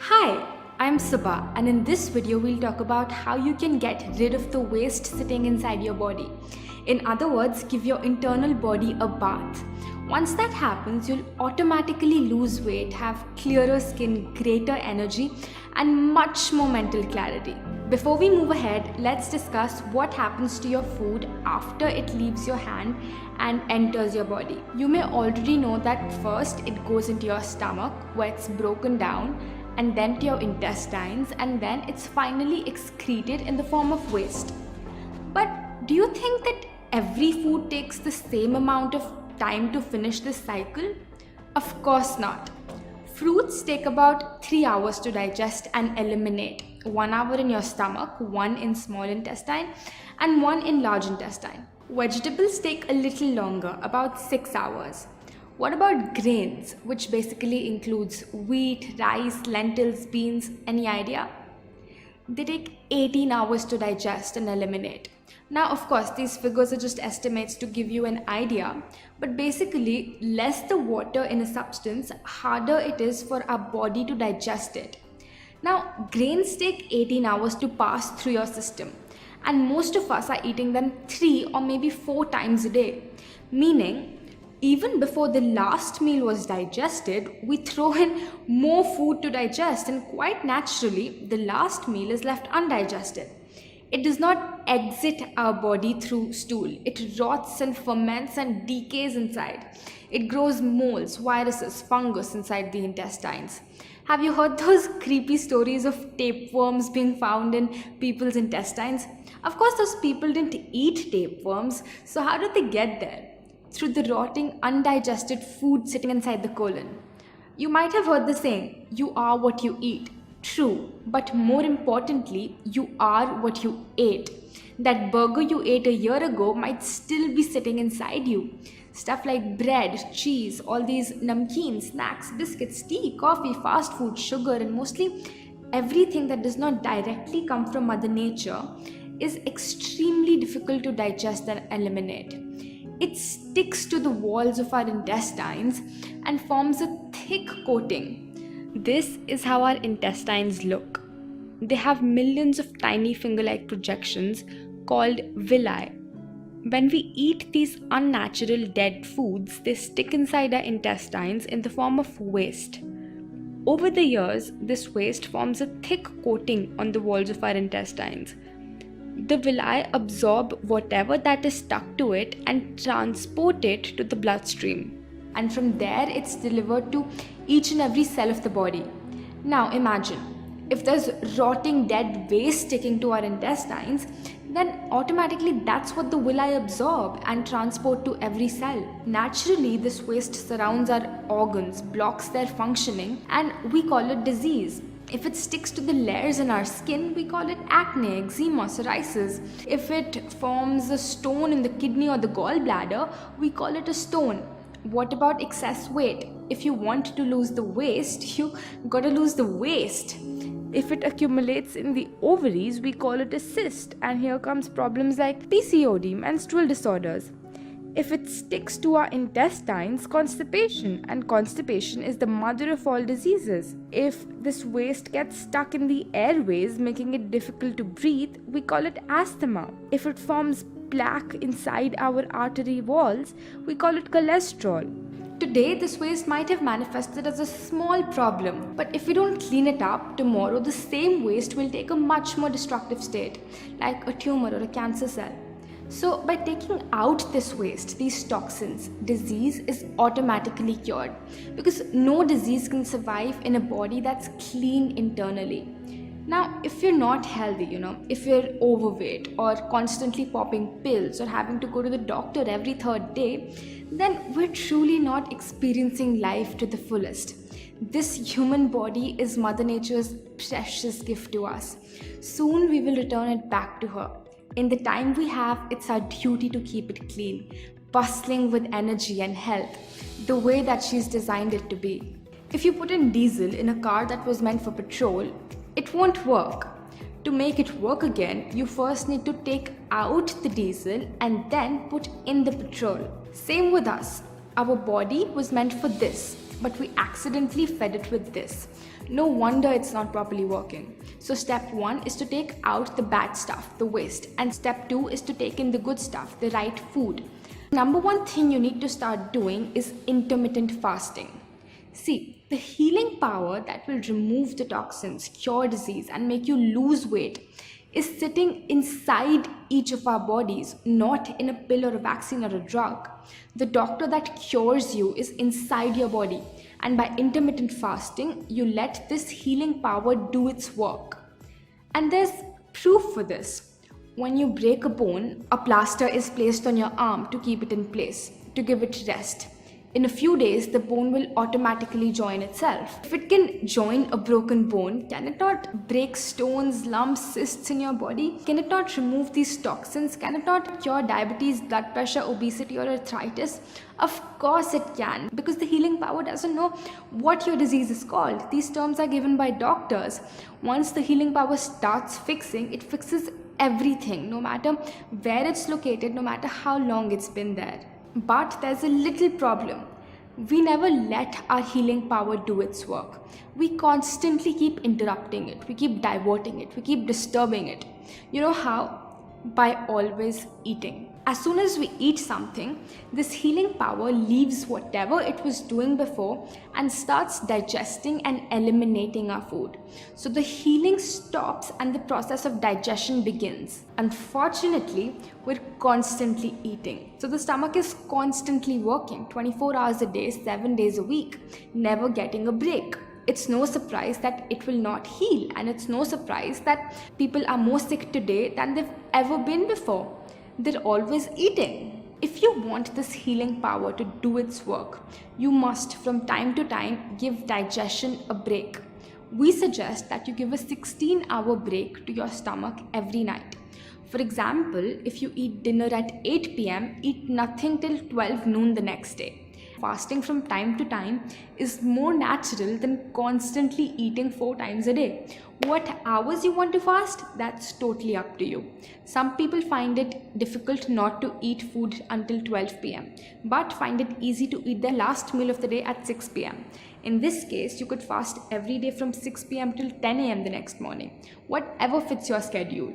Hi, I'm Subha, and in this video we'll talk about how you can get rid of the waste sitting inside your body. In other words, give your internal body a bath. Once that happens, you'll automatically lose weight, have clearer skin, greater energy, and much more mental clarity. Before we move ahead, let's discuss what happens to your food after it leaves your hand and enters your body. You may already know that first it goes into your stomach where it's broken down, and then to your intestines, and then it's finally excreted in the form of waste. But do you think that every food takes the same amount of time to finish this cycle? Of course not. Fruits take about 3 hours to digest and eliminate. 1 hour in your stomach, 1 in small intestine, and 1 in large intestine. Vegetables take a little longer, about 6 hours. What about grains, which basically includes wheat, rice, lentils, beans? Any idea? They take 18 hours to digest and eliminate. Now, of course, these figures are just estimates to give you an idea, but basically, less the water in a substance, harder it is for our body to digest it. Now, grains take 18 hours to pass through your system, and most of us are eating them 3 or maybe 4 times a day, meaning even before the last meal was digested, we throw in more food to digest, and quite naturally, the last meal is left undigested. It does not exit our body through stool. It rots and ferments and decays inside. It grows molds, viruses, fungus inside the intestines. Have you heard those creepy stories of tapeworms being found in people's intestines? Of course, those people didn't eat tapeworms, so how did they get there? Through the rotting, undigested food sitting inside the colon. You might have heard the saying, you are what you eat. True, but more importantly, you are what you ate. That burger you ate a year ago might still be sitting inside you. Stuff like bread, cheese, all these namkeen, snacks, biscuits, tea, coffee, fast food, sugar, and mostly everything that does not directly come from Mother Nature is extremely difficult to digest and eliminate. It sticks to the walls of our intestines and forms a thick coating. This is how our intestines look. They have millions of tiny finger-like projections called villi. When we eat these unnatural dead foods, they stick inside our intestines in the form of waste. Over the years, this waste forms a thick coating on the walls of our intestines. The villi absorb whatever that is stuck to it and transport it to the bloodstream. And from there, it's delivered to each and every cell of the body. Now imagine, if there's rotting dead waste sticking to our intestines, then automatically that's what the villi absorb and transport to every cell. Naturally, this waste surrounds our organs, blocks their functioning, and we call it disease. If it sticks to the layers in our skin, we call it acne, eczema, psoriasis. If it forms a stone in the kidney or the gallbladder, we call it a stone. What about excess weight? If you want to lose the waste, you gotta lose the waste. If it accumulates in the ovaries, we call it a cyst, and here comes problems like PCOD, menstrual disorders. If it sticks to our intestines, constipation, and constipation is the mother of all diseases. If this waste gets stuck in the airways, making it difficult to breathe, we call it asthma. If it forms plaque inside our artery walls, we call it cholesterol. Today, this waste might have manifested as a small problem, but if we don't clean it up, tomorrow the same waste will take a much more destructive state, like a tumor or a cancer cell. So by taking out this waste, these toxins, disease is automatically cured, because no disease can survive in a body that's clean internally. Now, if you're not healthy, if you're overweight or constantly popping pills or having to go to the doctor every 3rd day, then we're truly not experiencing life to the fullest. This human body is Mother Nature's precious gift to us. Soon we will return it back to her. In the time we have, it's our duty to keep it clean, bustling with energy and health, the way that she's designed it to be. If you put in diesel in a car that was meant for petrol, it won't work. To make it work again, you first need to take out the diesel and then put in the petrol. Same with us. Our body was meant for this, but we accidentally fed it with this. No wonder it's not properly working. So step 1 is to take out the bad stuff, the waste, and step 2 is to take in the good stuff, the right food. Number one thing you need to start doing is intermittent fasting. See, the healing power that will remove the toxins, cure disease, and make you lose weight is sitting inside each of our bodies, not in a pill or a vaccine or a drug. The doctor that cures you is inside your body, and by intermittent fasting, you let this healing power do its work. And there's proof for this. When you break a bone, a plaster is placed on your arm to keep it in place, to give it rest. In a few days, the bone will automatically join itself. If it can join a broken bone, can it not break stones, lumps, cysts in your body? Can it not remove these toxins? Can it not cure diabetes, blood pressure, obesity, or arthritis? Of course it can, because the healing power doesn't know what your disease is called. These terms are given by doctors. Once the healing power starts fixing, it fixes everything, no matter where it's located, no matter how long it's been there. But there's a little problem. We never let our healing power do its work. We constantly keep interrupting it. We keep diverting it. We keep disturbing it. You know how? By always eating. As soon as we eat something, this healing power leaves whatever it was doing before and starts digesting and eliminating our food. So the healing stops and the process of digestion begins. Unfortunately, we're constantly eating. So the stomach is constantly working 24 hours a day, 7 days a week, never getting a break. It's no surprise that it will not heal, and it's no surprise that people are more sick today than they've ever been before. They're always eating. If you want this healing power to do its work, you must from time to time give digestion a break. We suggest that you give a 16-hour break to your stomach every night. For example, if you eat dinner at 8 p.m., eat nothing till 12 noon the next day. Fasting from time to time is more natural than constantly eating 4 times a day. What hours you want to fast, that's totally up to you. Some people find it difficult not to eat food until 12 p.m. but find it easy to eat their last meal of the day at 6 p.m. In this case, you could fast every day from 6 p.m. till 10 a.m. the next morning, whatever fits your schedule.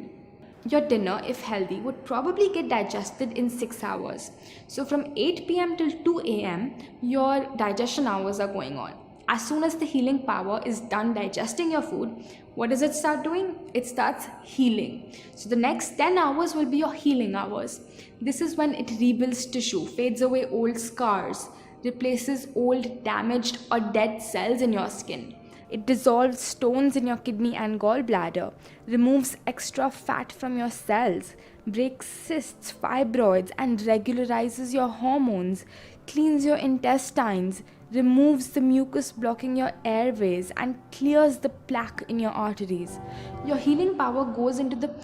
Your dinner, if healthy, would probably get digested in 6 hours. So from 8 p.m. till 2 a.m., your digestion hours are going on. As soon as the healing power is done digesting your food, what does it start doing? It starts healing. So the next 10 hours will be your healing hours. This is when it rebuilds tissue, fades away old scars, replaces old, damaged, or dead cells in your skin. It dissolves stones in your kidney and gallbladder, removes extra fat from your cells, breaks cysts, fibroids, and regularizes your hormones, cleans your intestines, removes the mucus blocking your airways, and clears the plaque in your arteries. Your healing power goes into the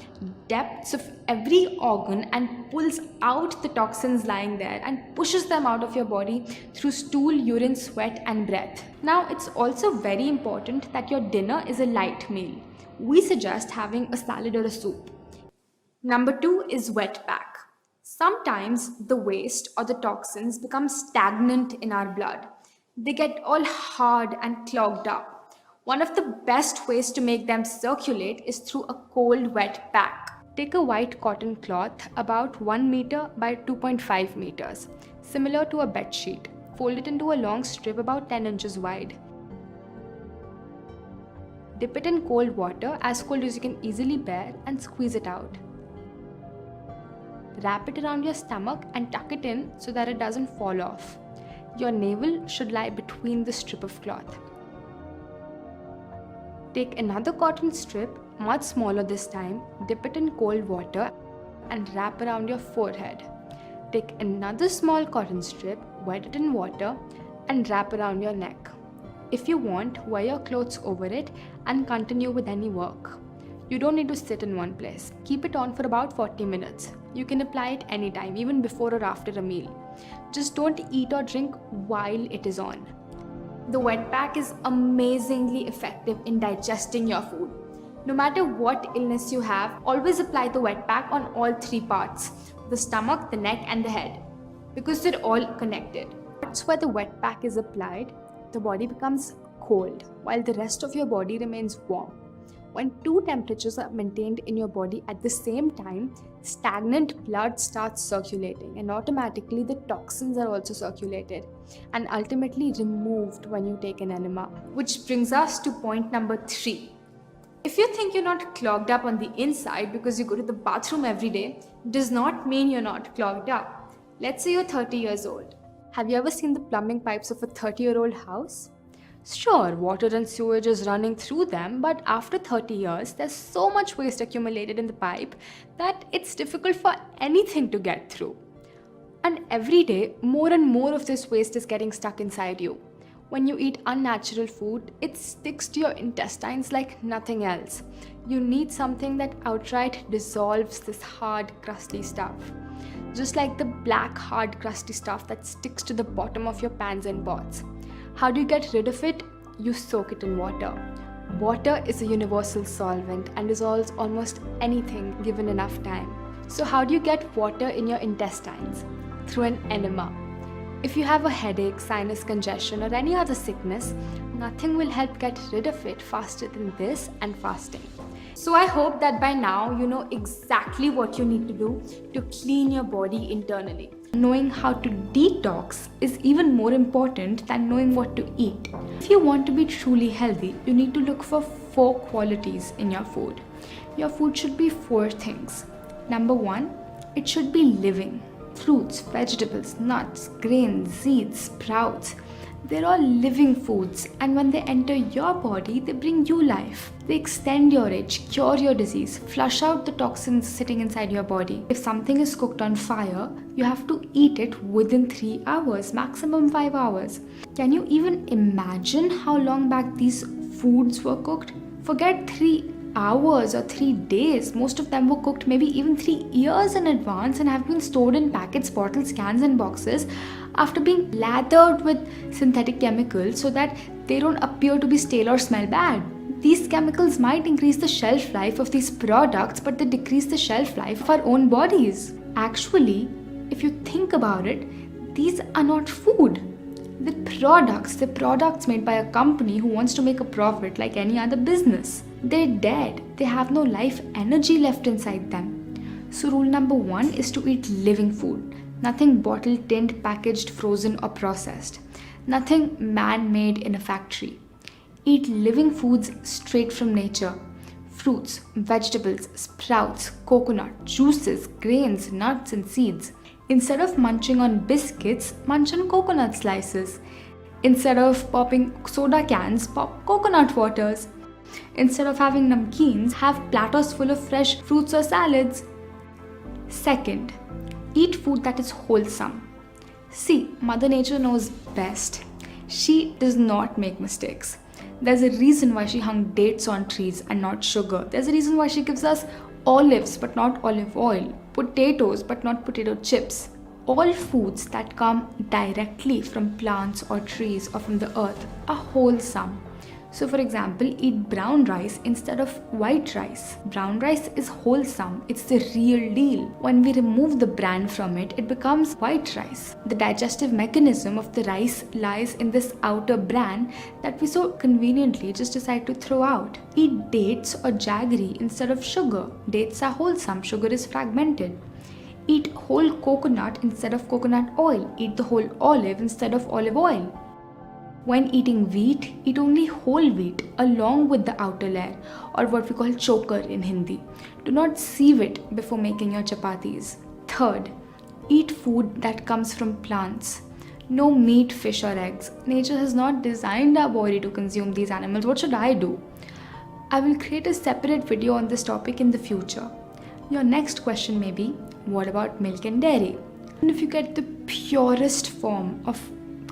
depths of every organ and pulls out the toxins lying there and pushes them out of your body through stool, urine, sweat, and breath. Now, it's also very important that your dinner is a light meal. We suggest having a salad or a soup. Number 2 is wet pack. Sometimes the waste or the toxins become stagnant in our blood. They get all hard and clogged up. One of the best ways to make them circulate is through a cold wet pack. Take a white cotton cloth about 1 meter by 2.5 meters, similar to a bed sheet. Fold it into a long strip about 10 inches wide. Dip it in cold water, as cold as you can easily bear, and squeeze it out. Wrap it around your stomach and tuck it in so that it doesn't fall off. Your navel should lie between the strip of cloth. Take another cotton strip, much smaller this time, dip it in cold water and wrap around your forehead. Take another small cotton strip, wet it in water and wrap around your neck. If you want, wear your clothes over it and continue with any work. You don't need to sit in one place. Keep it on for about 40 minutes. You can apply it anytime, even before or after a meal. Just don't eat or drink while it is on. The wet pack is amazingly effective in digesting your food. No matter what illness you have, always apply the wet pack on all 3 parts: the stomach, the neck, and the head, because they're all connected. That's where the wet pack is applied. The body becomes cold, while the rest of your body remains warm. When two temperatures are maintained in your body at the same time, stagnant blood starts circulating, and automatically the toxins are also circulated and ultimately removed when you take an enema. Which brings us to point number 3. If you think you're not clogged up on the inside because you go to the bathroom every day, does not mean you're not clogged up. Let's say you're 30 years old. Have you ever seen the plumbing pipes of a 30-year-old house? Sure, water and sewage is running through them, but after 30 years, there's so much waste accumulated in the pipe that it's difficult for anything to get through. And every day, more and more of this waste is getting stuck inside you. When you eat unnatural food, it sticks to your intestines like nothing else. You need something that outright dissolves this hard, crusty stuff. Just like the black, hard, crusty stuff that sticks to the bottom of your pans and pots. How do you get rid of it? You soak it in water. Water is a universal solvent and dissolves almost anything given enough time. So how do you get water in your intestines? Through an enema. If you have a headache, sinus congestion or any other sickness, nothing will help get rid of it faster than this and fasting. So I hope that by now you know exactly what you need to do to clean your body internally. Knowing how to detox is even more important than knowing what to eat. If you want to be truly healthy, you need to look for 4 qualities in your food. Your food should be 4 things. Number 1, it should be living. Fruits, vegetables, nuts, grains, seeds, sprouts. They're all living foods, and when they enter your body, they bring you life. They extend your age, cure your disease, flush out the toxins sitting inside your body. If something is cooked on fire, you have to eat it within 3 hours, maximum 5 hours. Can you even imagine how long back these foods were cooked? Forget 3 hours or 3 days. Most of them were cooked maybe even 3 years in advance and have been stored in packets, bottles, cans and boxes after being lathered with synthetic chemicals so that they don't appear to be stale or smell bad. These chemicals might increase the shelf life of these products, but they decrease the shelf life of our own bodies. Actually, if you think about it, these are not food. The products made by a company who wants to make a profit like any other business. They're dead. They have no life energy left inside them. So rule number 1 is to eat living food. Nothing bottled, tinned, packaged, frozen or processed. Nothing man-made in a factory. Eat living foods straight from nature. Fruits, vegetables, sprouts, coconut, juices, grains, nuts and seeds. Instead of munching on biscuits, munch on coconut slices. Instead of popping soda cans, pop coconut waters. Instead of having namkeens, have platters full of fresh fruits or salads. Second, eat food that is wholesome. See, Mother Nature knows best. She does not make mistakes. There's a reason why she hung dates on trees and not sugar. There's a reason why she gives us olives but not olive oil, potatoes but not potato chips. All foods that come directly from plants or trees or from the earth are wholesome. So for example, eat brown rice instead of white rice. Brown rice is wholesome. It's the real deal. When we remove the bran from it, it becomes white rice. The digestive mechanism of the rice lies in this outer bran that we so conveniently just decide to throw out. Eat dates or jaggery instead of sugar. Dates are wholesome. Sugar is fragmented. Eat whole coconut instead of coconut oil. Eat the whole olive instead of olive oil. When eating wheat, eat only whole wheat along with the outer layer, or what we call choker in Hindi. Do not sieve it before making your chapatis. Third, eat food that comes from plants. No meat, fish or eggs. Nature has not designed our body to consume these animals. What should I do? I will create a separate video on this topic in the future. Your next question may be, what about milk and dairy? And if you get the purest form of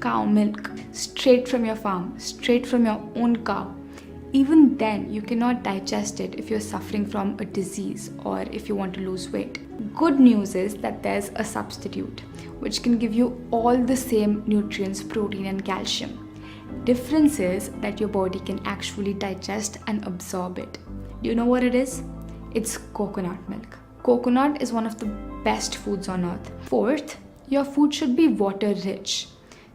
cow milk straight from your farm, straight from your own cow, even then you cannot digest it if you're suffering from a disease or if you want to lose weight. Good news is that there's a substitute which can give you all the same nutrients, protein and calcium. Difference is that your body can actually digest and absorb it. Do you know what it is? It's coconut milk. Coconut is one of the best foods on earth. Fourth, your food should be water rich.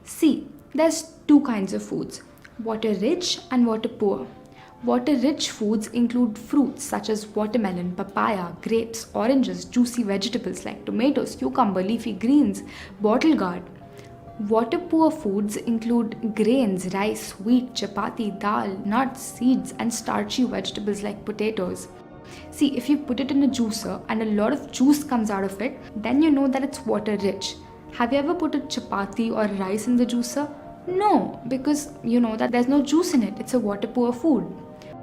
See, there's 2 kinds of foods. Water rich and water poor. Water rich foods include fruits such as watermelon, papaya, grapes, oranges, juicy vegetables like tomatoes, cucumber, leafy greens, bottle gourd. Water poor foods include grains, rice, wheat, chapati, dal, nuts, seeds, and starchy vegetables like potatoes. See, if you put it in a juicer and a lot of juice comes out of it, then you know that it's water rich. Have you ever put a chapati or rice in the juicer? No, because you know that there's no juice in it. It's a water poor food.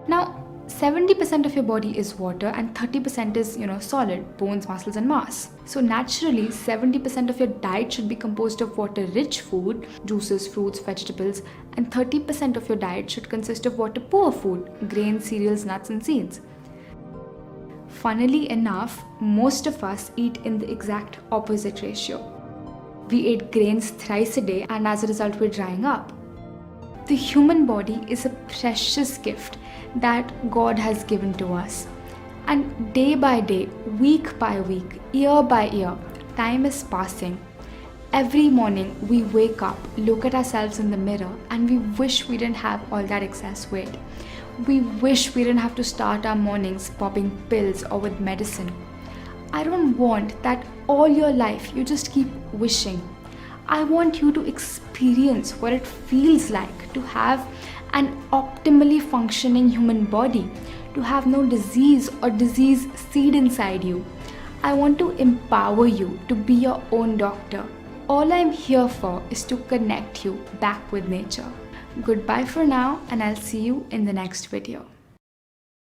Now, 70% of your body is water and 30% is, solid, bones, muscles and mass. So naturally, 70% of your diet should be composed of water-rich food, juices, fruits, vegetables, and 30% of your diet should consist of water-poor food, grains, cereals, nuts and seeds. Funnily enough, most of us eat in the exact opposite ratio. We eat grains thrice a day and as a result we're drying up. The human body is a precious gift that God has given to us. And day by day, week by week, year by year, time is passing. Every morning we wake up, look at ourselves in the mirror, and we wish we didn't have all that excess weight. We wish we didn't have to start our mornings popping pills or with medicine. I don't want that all your life you just keep wishing. I want you to experience what it feels like to have an optimally functioning human body, to have no disease or disease seed inside you. I want to empower you to be your own doctor. All I'm here for is to connect you back with nature. Goodbye for now, and I'll see you in the next video.